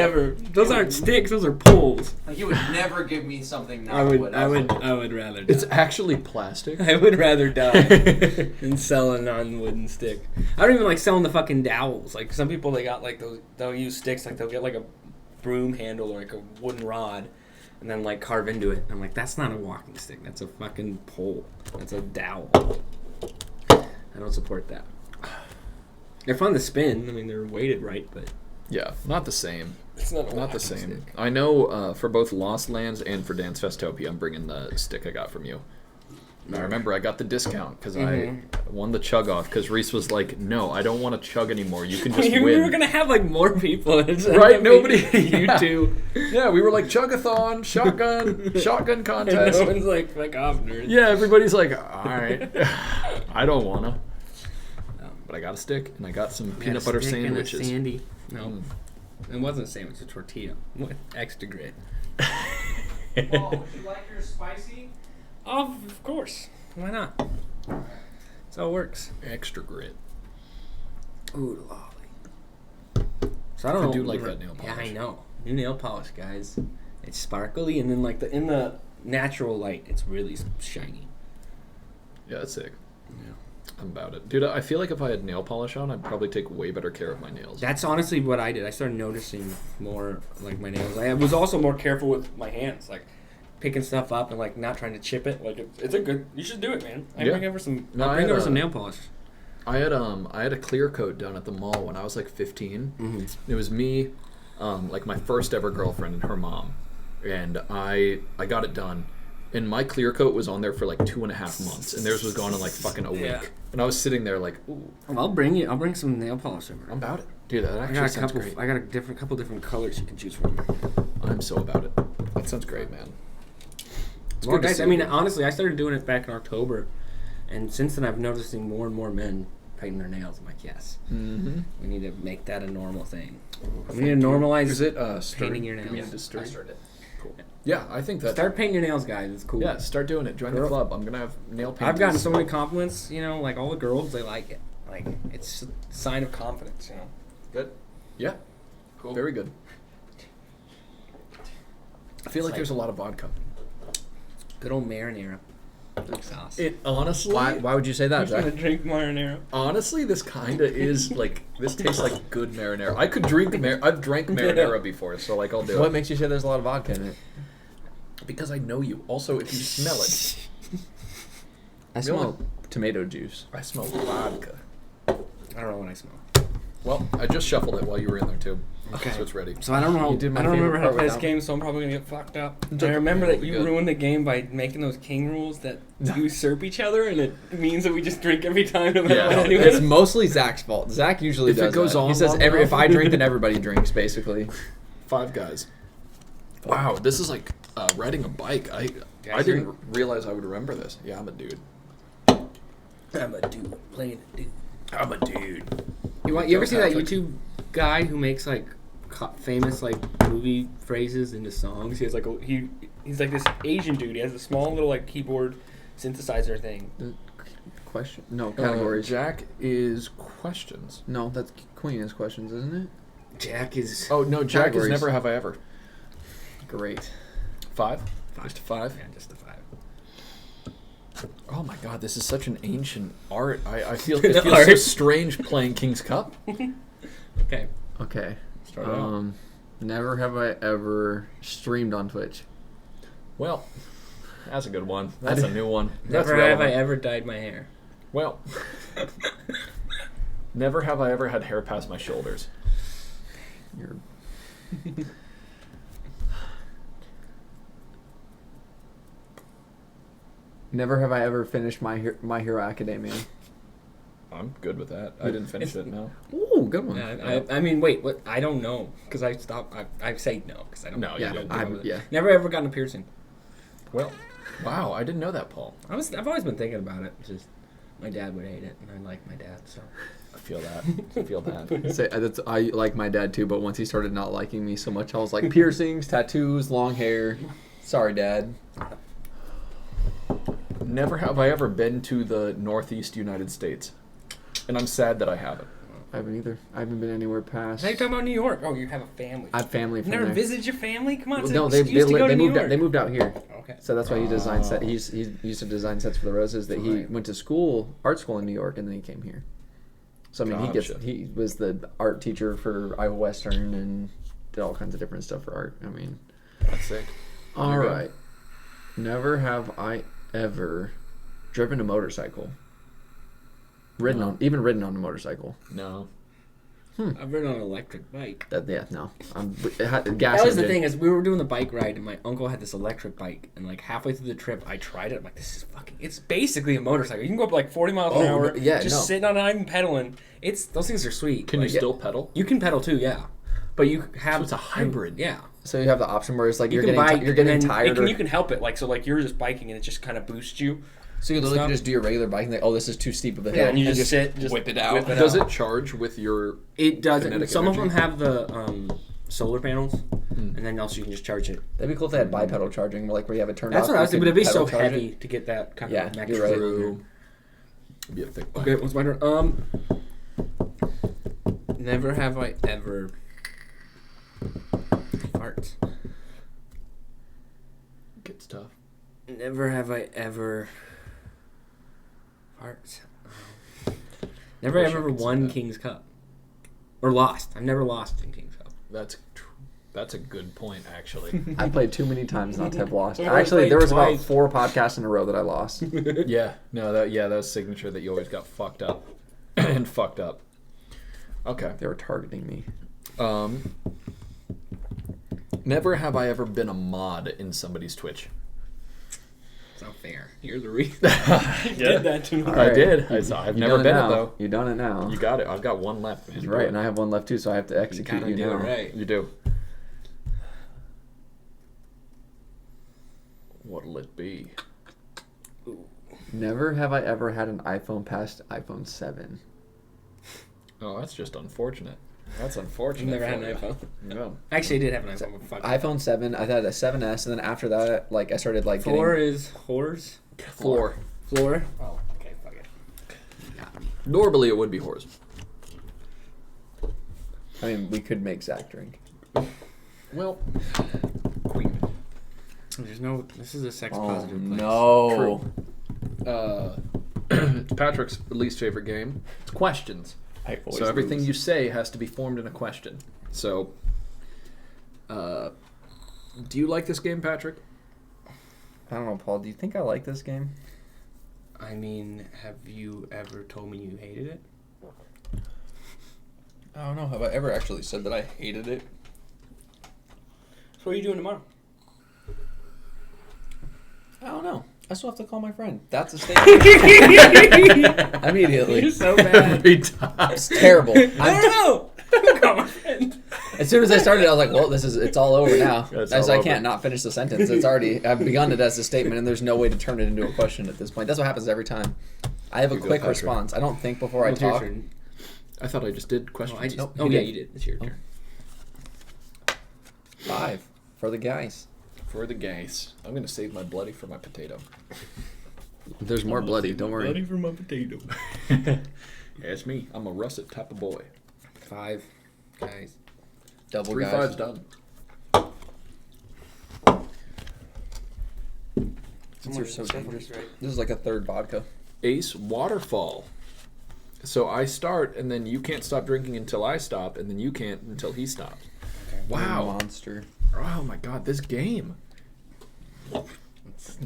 Those aren't sticks, those are poles. Like, you would never give me something not I would rather die. It's actually plastic. I would rather die than sell a non-wooden stick. I don't even like selling the fucking dowels. Like some people, they got like those, they'll use sticks, like they'll get like a broom handle or like a wooden rod and then like carve into it. I'm like, that's not a walking stick. That's a fucking pole. That's a dowel. I don't support that. They're fun to spin. I mean, they're weighted right, but Yeah, not the same. it's not Not the same. I know for both Lost Lands and for Dance Festopia, I'm bringing the stick I got from you. And I remember I got the discount because I won the chug off because Reese was like, no, I don't want to chug anymore. You can just We win. were going to have like more people. Right? Nobody. You Yeah. two. Yeah, we were like chug-a-thon, shotgun And contest. no one's like off nerds. Yeah, everybody's like, all right. I don't want to. But I got a stick and I got some peanut butter sandwiches. Sandy. No. It wasn't a sandwich, it's a tortilla. With extra grit. Paul, would you like your spicy? Oh, of course. Why not? That's how it works. Extra grit. Ooh, lolly. So I don't know. I do like that nail polish. Yeah, I know. New nail polish, guys. It's sparkly, and then like in the natural light, it's really shiny. Yeah, that's sick. Yeah. I'm about it. Dude, I feel like if I had nail polish on, I'd probably take way better care of my nails. That's honestly what I did. I started noticing more like my nails. I was also more careful with my hands, like picking stuff up and like not trying to chip it. Like it's a good. You should do it, man. I Yeah. bring over some. No, I'll I bring had over a- some nail polish. I had a clear coat done at the mall when I was like 15. Mm-hmm. It was me, like my first ever girlfriend and her mom, and I got it done. And my clear coat was on there for like 2.5 months, and theirs was gone in like fucking a week. Yeah. And I was sitting there like, ooh, I'll bring some nail polish over. I'm about it. Dude, that I actually got a sounds couple. great. I got a couple different colors you can choose from. I'm so about it. That sounds great, man. It's Well, good to guys, see I mean, you. honestly, I started doing it back in October, and since then I've noticing more and more men painting their nails. I'm like, yes, Mm-hmm. we need to make that a normal thing. We need to normalize. Is it painting your Do we nails? need to stir? I started. Cool. Yeah, I think that. Start painting your nails, guys. It's cool. Yeah, start doing it. Join the Girl- club. I'm gonna have nail paint. I've gotten so many compliments. You know, like all the girls, they like it. Like it's a sign of confidence. You know. Good. Yeah. Cool. Very good. I feel like like- there's a lot of vodka. Good old marinara sauce. It honestly. Why would you say that, I'm gonna Zach? drink marinara. Honestly, this kinda is like this tastes like good marinara. I could drink I've drank marinara before, so like I'll do What it makes you say there's a lot of vodka in it? because I know you. Also, if you smell it, I smell tomato juice. I smell vodka. I don't know what I smell. Well, I just shuffled it while you were in there too. Okay. So it's ready. So I don't know. You did my I don't remember favorite how to part play this without- game, so I'm probably gonna get fucked up. It's I okay. remember It'll that be you good. ruined the game by making those king rules that usurp each other, and it means that we just drink every time no matter Yeah. what No, anyone. It's mostly Zach's fault. Zach usually If it does goes that. on He says long if enough- I drink, then everybody drinks, basically. 5 guys. Wow, this is like riding a bike. I Guys, didn't realize I would remember this. Yeah, I'm a dude. I'm a dude playing a dude. I'm a dude. You ever see that Patrick. YouTube guy who makes like famous like movie phrases into songs? He has like he's like this Asian dude. He has a small little like keyboard synthesizer thing. Question? No, categories. Jack is questions. No, that's Queen is questions, isn't it? Jack is Oh no, Jack is Categories. never have I ever. Great. 5? Just a 5? yeah, just a 5. Oh my god, this is such an ancient art. I feel The it feels so art. strange playing King's Cup. Okay. Okay. Start it out. Never have I ever streamed on Twitch. Well, that's a good one. That's a new one. That's Never have I relevant. ever dyed my hair. Well, never have I ever had hair past my shoulders. You're Never have I ever finished My Hero Academia. I'm good with that. I didn't finish it, no. Ooh, good one. I mean, wait, what? I don't know because I stopped. I say no because I don't. No, yeah, you don't. I'm, yeah. Never ever gotten a piercing. Well, wow, I didn't know that, Paul. I've always been thinking about it. Just My dad would hate it, and I like my dad, so. I feel that. I like my dad too, but once he started not liking me so much, I was like, piercings, tattoos, long hair. Sorry, Dad. Never have I ever been to the Northeast United States, and I'm sad that I haven't. I haven't either. I haven't been anywhere past. Now you're talking about New York. Oh, you have a family. I have family from Never there. visited your family? Come on, No, they moved out here. Okay. So that's why he designed set. He used to design sets for the Roses. That he went to art school in New York, and then he came here. So I mean, Gotcha. he was the art teacher for Iowa Western and did all kinds of different stuff for art. I mean, That's sick. all right. Never have I ever driven a motorcycle. Ridden on a motorcycle. No. I've ridden on an electric bike. No. Gas That was the engine. thing is we were doing the bike ride and my uncle had this electric bike and like halfway through the trip I tried it. I'm like, this is fucking. It's basically a motorcycle. You can go up like 40 miles an hour. Sitting on it and pedaling. Those things are sweet. Can you still pedal? You can pedal too, yeah. But you have So it's a hybrid. Yeah. So you have the option where it's like you're can getting bike, you're getting and then tired. you can help it, like so, like you're just biking and it just kind of boosts you. So you literally can just do your regular biking. Like, oh, this is too steep of a hill. Yeah, and you just sit, just whip it out. whip it Does out. it charge with your? It doesn't. kinetic Some energy? of them have the solar panels, and then also you can just charge it. That'd be cool if they had bipedal charging, like where you have it turned That's off. what I was thinking, but it'd be so pedal charge it. heavy to get that kind Yeah, of you're extra right. load. It'd be a thick bike. Okay, what's my turn? Never have I ever fart. Gets tough. Never have I ever fart. Never have I ever won King's Cup. Or lost. I've never lost in King's Cup. That's a good point, actually. I played too many times not to have lost. I've only Actually, played there was about twice. 4 podcasts in a row that I lost. Yeah. No. That was signature that you always got fucked up and fucked up. Okay. They were targeting me. Never have I ever been a mod in somebody's Twitch. It's not fair. You're the reason. You did that to me. All I right. did. I've never been now. it though. You done it now. You got it. I've got one left, man. That's right, and I have one left too, so I have to execute you do now. it right. You do. What'll it be? Never have I ever had an iPhone past iPhone 7. Oh, that's just unfortunate. That's unfortunate. Never had for an you. iPhone. No. Actually, I did have an iPhone. But fuck it. iPhone 7, I had a 7S, and then after that, like I started like Floor getting... is whores. Floor. Floor. Oh, okay, fuck it. Normally it would be horse. I mean, we could make Zach drink. Well, Queen. There's no. This is a sex Oh, positive place. no. It's Patrick's least favorite game. It's questions. I always So everything lose. you say has to be formed in a question. So, do you like this game, Patrick? I don't know, Paul. Do you think I like this game? I mean, have you ever told me you hated it? I don't know. Have I ever actually said that I hated it? So what are you doing tomorrow? I don't know. I still have to call my friend. That's a statement. Immediately. You're so bad. Every time. It's terrible. I don't know. Call my friend. As soon as I started, I was like, well, it's all over now. It's As all I over. can't not finish the sentence. I've begun it as a statement, and there's no way to turn it into a question at this point. That's what happens every time. I have a Here you go, quick Patrick. response. I don't think before I It's your talk. turn. I thought I just did Oh, questions. I just, Nope, oh you yeah, did. you did. It's your Oh. turn. 5 for the guys. For the guys. I'm going to save my bloody for my potato. There's more bloody. Don't worry. Bloody for my potato. That's me. I'm a russet type of boy. 5 guys. Double 3 guys. fives done. These are so dangerous. This is like a third vodka. Ace waterfall. So I start, and then you can't stop drinking until I stop, and then you can't until he stops. Wow. Monster. Oh my god, this game. No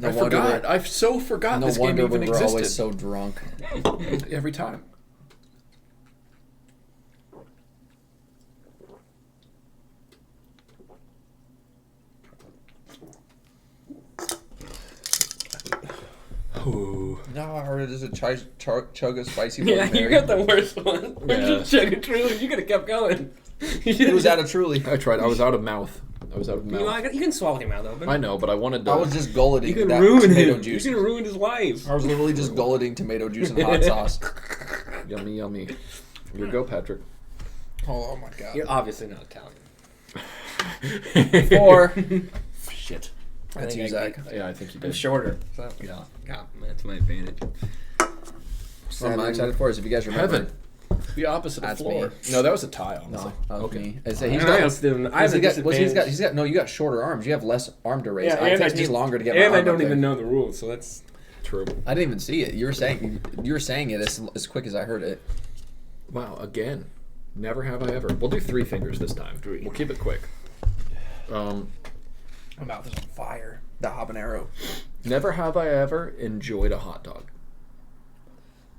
I wonder forgot. we- I so forgot No this game wonder even we were existed. always so drunk. Every time. Ooh. How hard is it to chug a spicy Yeah, Bloody you Mary? got the worst one. Where'd Yeah. you chug it truly? You could have kept going. It was out of Truly. I tried. I was out of mouth. I was out of You know, mouth. you can swallow him out open. I know, but I wanted to. I was just gulleting You can that ruin tomato him. juice. You can ruin his life. I was literally just gulleting tomato juice and hot sauce. Yummy, yummy. Here go, Patrick. Oh my god. You're obviously not Italian. Or Shit. that's think you, I Zach. Yeah, I think you I'm did. shorter. So, Yeah. yeah, that's my advantage. What I'm excited for is if you guys remember. Heaven. The opposite of That's floor. me. No, that was a tie, honestly. No, that was Okay. me. I I say he's have got. a disadvantage. He's got. No, you got shorter arms. You have less arm to raise. Yeah, It and takes I me just- longer to get my and arm I don't up there. even know the rules, so that's True. I didn't even see it. You were saying it as quick as I heard it. Wow, again. Never have I ever. We'll do 3 fingers this time. We'll keep it quick. My mouth is on fire. The habanero. Never have I ever enjoyed a hot dog.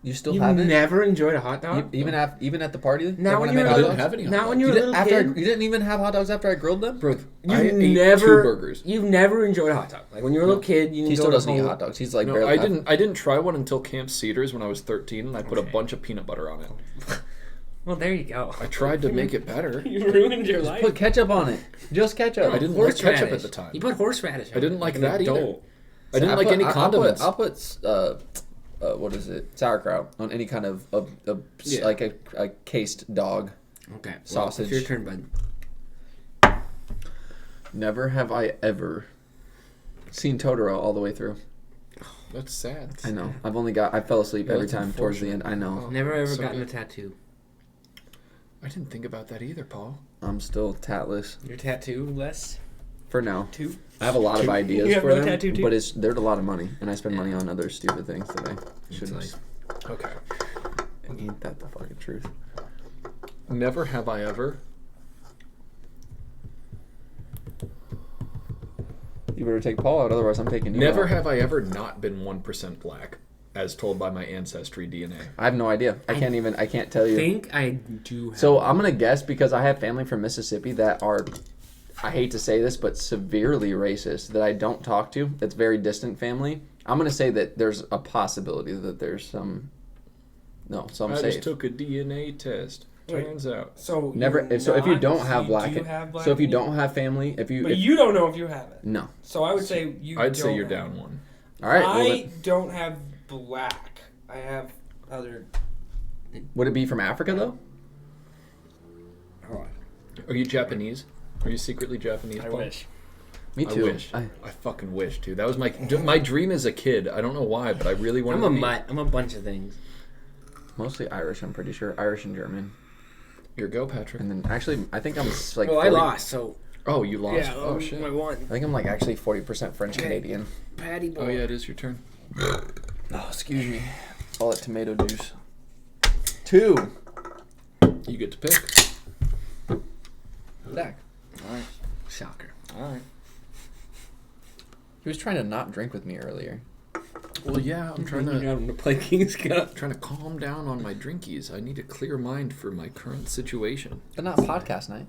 You still you haven't? never enjoyed a hot dog. Even at the party? Now when I you made were I hot didn't dogs? have any hot Now dogs. when you were a little kid, You didn't even have hot dogs after I grilled them? Bro, you I ate never 2 burgers. You've never enjoyed a hot dog. Like when you were a little kid, you He still go doesn't eat home- hot dogs. He's like No, barely. I didn't try one until Camp Cedars when I was 13, and I put a Okay. bunch of peanut butter on it. Well, there you go. I tried to make it better. You ruined your life. Put ketchup on it. Just ketchup. I didn't like ketchup at Horseradish. the time. You put horseradish. I didn't on it, like an that either. adult. I didn't like any condiments. I'll put what is it? Sauerkraut on any kind of Yeah. like a cased dog. Okay, Sausage. Well, it's your turn, bud. Never have I ever seen Totoro all the way through. That's sad. I know. I fell asleep Yeah, every that's time towards the end. I know. Oh, Never ever so gotten good. a tattoo. I didn't think about that either, Paul. I'm still tatless Your tattoo less for now. two. I have a lot of ideas You have for no them, tattoo too? but they're a lot of money, and I spend money on other stupid things that I shouldn't. nice. Okay. Ain't that the fucking truth? Never have I ever. You better take Paul out, otherwise I'm taking you Never out. have I ever not been 1% black, as told by my ancestry DNA. I have no idea. I can't tell I you. think I do. Have So I'm gonna guess because I have family from Mississippi that are, I hate to say this, but severely racist that I don't talk to. It's very distant family. I'm gonna say that there's a possibility that there's some. No, so I'm I safe. just took a DNA test. Wait. Turns out. So Never. So if you don't have you black, do have black so if you in you? don't have family, if you, But you don't know if you have it. no. So I would say you. I'd say don't you're have down it. one. All right. Well, I then, don't have black. I have other. would it be from Africa though? Hold on. Are you Japanese? Are you secretly Japanese? I Paul? wish. Me I too. wish. I fucking wish, too. That was my dream as a kid. I don't know why, but I really wanted I'm a to be. mutt. I'm a bunch of things. Mostly Irish. I'm pretty sure Irish and German. Here, go, Patrick. And then actually, I think I'm like. Well, 40, I lost, so Oh, you lost. yeah. Oh, shit. I won. I think I'm like actually 40% French Canadian. Patty boy. Oh, yeah, it is your turn. Oh, excuse me. All that tomato juice. 2. You get to pick. Zach. All right. Shocker. All right. He was trying to not drink with me earlier. Well, yeah, I'm trying You to got him to play King's Cup. calm down on my drinkies. I need a clear mind for my current situation. But not podcast night.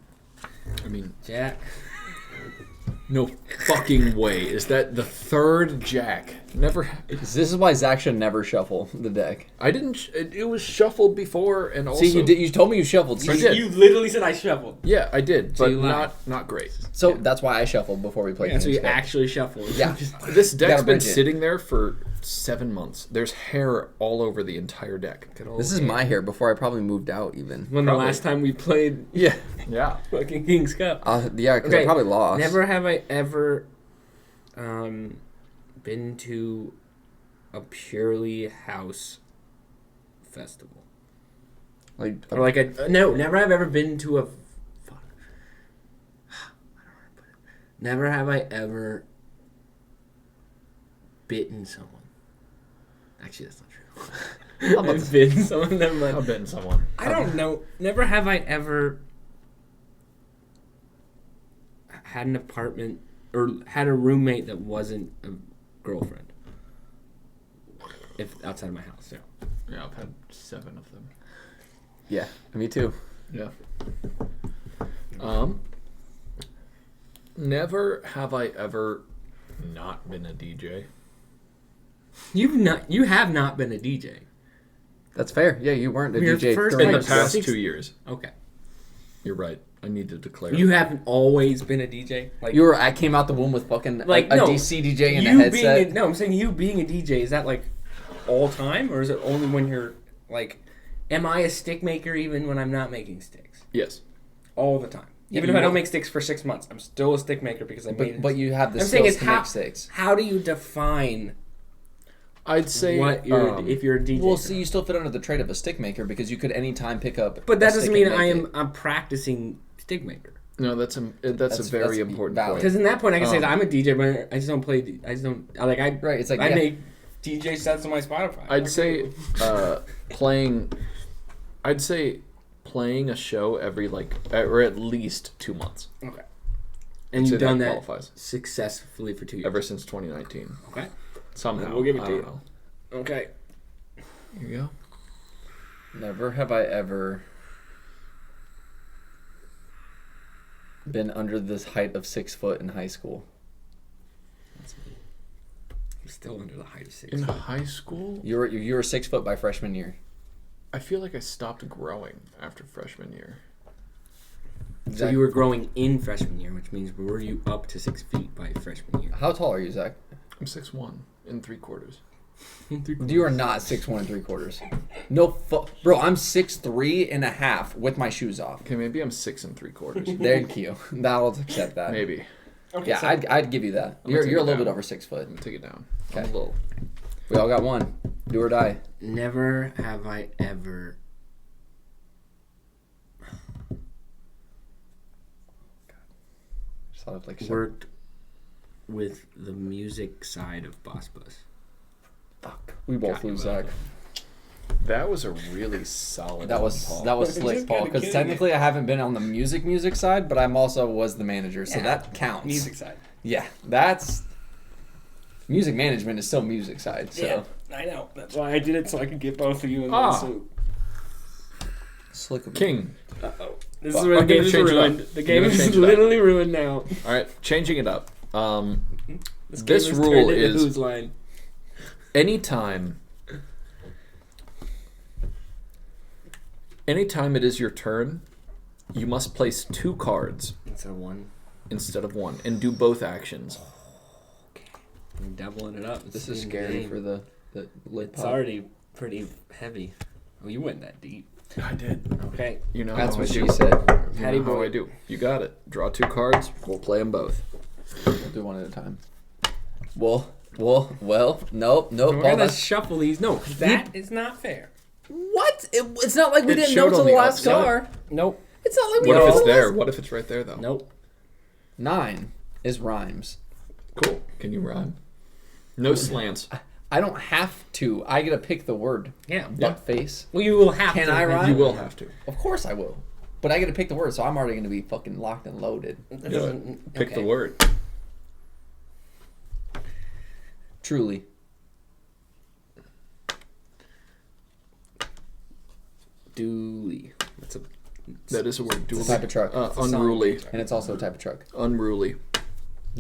I mean, Jack. no fucking way. Is that the third Jack? Never. This is why Zach should never shuffle the deck. I didn't. It was shuffled before, and also. See, you did. You told me you shuffled. I did. You literally said I shuffled. Yeah, I did, So but you lied. not great. So that's why I shuffled before we played. Yeah, so you King's Cup. actually shuffled. Yeah. This deck's gotta been bridge it. sitting there for 7 months. There's hair all over the entire deck. This is my hair before I probably moved out even. When Probably. the last time we played Yeah. Yeah. fucking King's Cup. Yeah, because I probably lost. Never have I ever been to a purely house festival. Like, Or like a no, never have I ever been to a fuck. I don't know how to put it. Never have I ever bitten someone. Actually, that's not true. I've bitten someone. Never mind. I've bitten someone. I don't know. Never have I ever had an apartment or had a roommate that wasn't a girlfriend. If outside of my house, yeah. Yeah, I've had 7 of them. yeah, me too. Yeah. Never have I ever not been a DJ. You have not been a DJ. That's fair. Yeah, you weren't a Your DJ first, In during the like, the past six- 2 years. Okay. You're right. I need to declare. You haven't always been a DJ. Like I came out the womb with fucking Like, a no, DC DJ and a you headset. I'm saying you being a DJ. Is that like all time, or is it only when you're like? Am I a stick maker even when I'm not making sticks? Yes. All the time. Yeah, Even if I don't make sticks for 6 months, I'm still a stick maker because I made it. But you have the I'm saying skills it's to how, make sticks. how do you define I'd say what you're if you're a DJ? Well, see, you still fit under the trade of a stick maker because you could anytime pick up. but that a doesn't stick mean and make it. I'm practicing stick maker. no. That's a very important valid. point. Because in that point, I can say that I'm a DJ, but I just don't play. I just don't like. I Right, it's like, I yeah. make DJ sets on my Spotify. I'd say playing. I'd say playing a show every or at least 2 months. Okay. I'd And say you've done that qualifies. successfully for 2 years. Ever since 2019. Okay. Somehow. We'll give it I to don't you. know. Okay. Here you go. Never have I ever been under this height of 6 foot in high school. That's me. I'm still under the height of 6. In high school, You were 6 foot by freshman year. I feel like I stopped growing after freshman year. So you were growing in freshman year, which means were you up to 6 feet by freshman year? How tall are you, Zach? I'm 6'1" and 3/4. You are not 6'1" and 3/4. No, bro. I'm 6'3" and a half with my shoes off. Okay, maybe I'm 6 3/4. Thank you. I'll accept that. Maybe. Okay, Yeah, so I'd give you that. I'm You're gonna a take little it bit down. over 6 foot. I'm gonna take it down. Okay. I'm a little. We all got one. Do or die. never have I ever. Just thought of like Worked with the music side of Boss Bus. Fuck. We both Got you, lose, Zach. That was a really solid. That one, was Paul. that was Just slick, Paul. kinda Because kidding. technically, I haven't been on the music side, but I'm also was the manager, so that counts. Music side. Yeah, that's music management is still music side. So Yeah, I know. That's why I did it so I could get both of you in Ah. one suit. slick. of me. King. Uh-oh. This Well, is where the I'm gonna game is change it up. ruined. The game I'm gonna is change it up. literally ruined now. All right, changing it up. This This game has rule turned into is- Whose Line. Anytime it is your turn, you must place 2 cards Instead of one. instead of 1 and do both actions. I'm doubling it up. This is scary for the lid It's pop. already pretty heavy. Oh, you went that deep. I did. Okay. You know That's how what I she do. said. You Patty know how boy. I do. You got it. Draw 2 cards. We'll play them both. We'll do one at a time. Well, nope. We're Paul, gonna that's, shuffle these. No, 'cause that is not fair. what? It's not like we It didn't showed know till on the the last outside. car. Nope. It's not like we What know if it's till the there? last- What if it's right there, though? Nope. 9 is rhymes. Cool. Can you rhyme? No slants. I don't have to. I get to pick the word. Yeah. Butt face. Well, you will have Can to. I rhyme? You will have to. Of course I will. But I get to pick the word, so I'm already going to be fucking locked and loaded. That Do it. doesn't- Pick the okay. word. Truly. Dooley. That's a. That is a word. It's a type of truck. a song. Unruly. And it's also a type of truck. Unruly.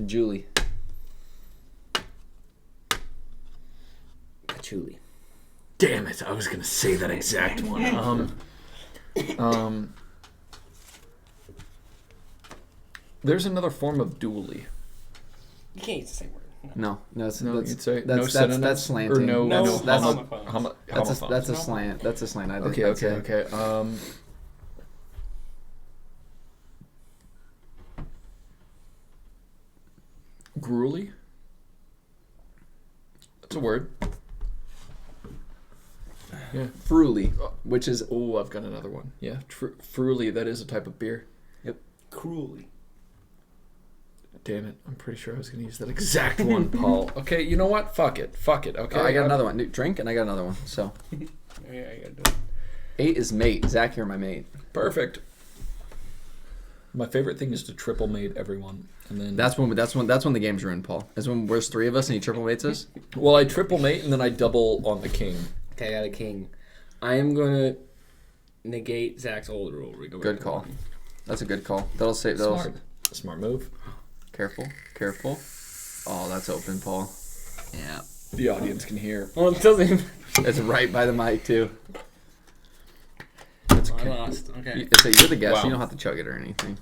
Julie. Patchouli. Damn it! I was gonna say that exact one. There's another form of dually. You can't use the same word. No, that's No, that's you'd say that's, no that's, synonyms that's slanting. or no No no that's, homophones. that's a slant. That's a slant. I Okay, I'd say. okay. Gruely. That's a word. Yeah. Fruly, which is Oh, I've got another one. Yeah, Fruly. That is a type of beer. Cruelly. Damn it! I'm pretty sure I was going to use that exact one, Paul. Okay, you know what? Fuck it. Okay, I got another one. Drink, and I got another one. So Yeah, I gotta do it. 8 is mate. Zach, you're my mate. Perfect. My favorite thing is to triple mate everyone, and then That's when the game's ruined, Paul. Is when there's 3 of us and he triple mates us. well, I triple mate and then I double on the king. Okay, I got a king. I am gonna negate Zach's old rule. We go Good back to call. one. That's a good call. That'll save. Smart move. Careful. Oh, that's open, Paul. Yeah. The audience can hear. Well, it doesn't. It's right by the mic too. That's I lost. Okay. So you're the guest. Wow. You don't have to chug it or anything.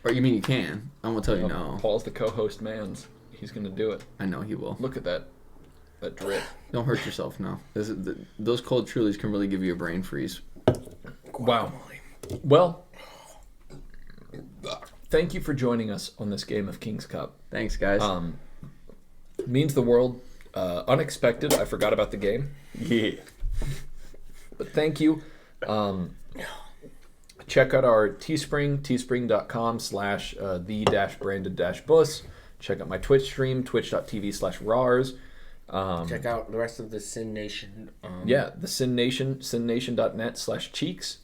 Or you mean you can? I won't tell you no. Paul's the co-host man's. He's going to do it. I know he will. Look at that drip. Don't hurt yourself now. Those cold Trulies can really give you a brain freeze. Wow. Well, thank you for joining us on this game of King's Cup. Thanks, guys. Means the world. Unexpected. I forgot about the game. Yeah. But thank you. Check out our Teespring, teespring.com/the-branded-bus. Check out my Twitch stream, twitch.tv/rars. Check out the rest of the Sin Nation. The Sin Nation, sinnation.net/cheeks.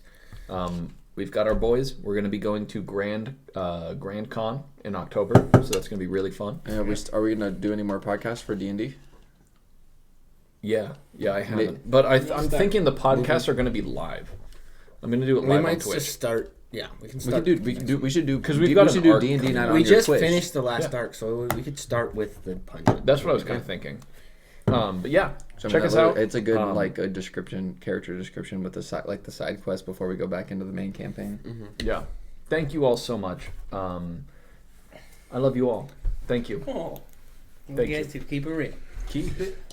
We've got our boys. We're going to be going to Grand Con in October, so that's going to be really fun. Are we going to do any more podcasts for D&D? Yeah, I haven't. But I'm thinking the podcasts are going to be live. I'm going to do it live on Twitch. Just start. Yeah, we can start. We should do because we've got we should do D&D coming night up. on We your just Twitch. finished the last arc, so we could start with the pungent. That's what I was kind of thinking. But yeah, So, check us out. It's a good a description, character description with the side quest before we go back into the main campaign. Mm-hmm. Yeah, thank you all so much. I love you all. Thank you. Oh, Thank you guys to keep it real. Keep it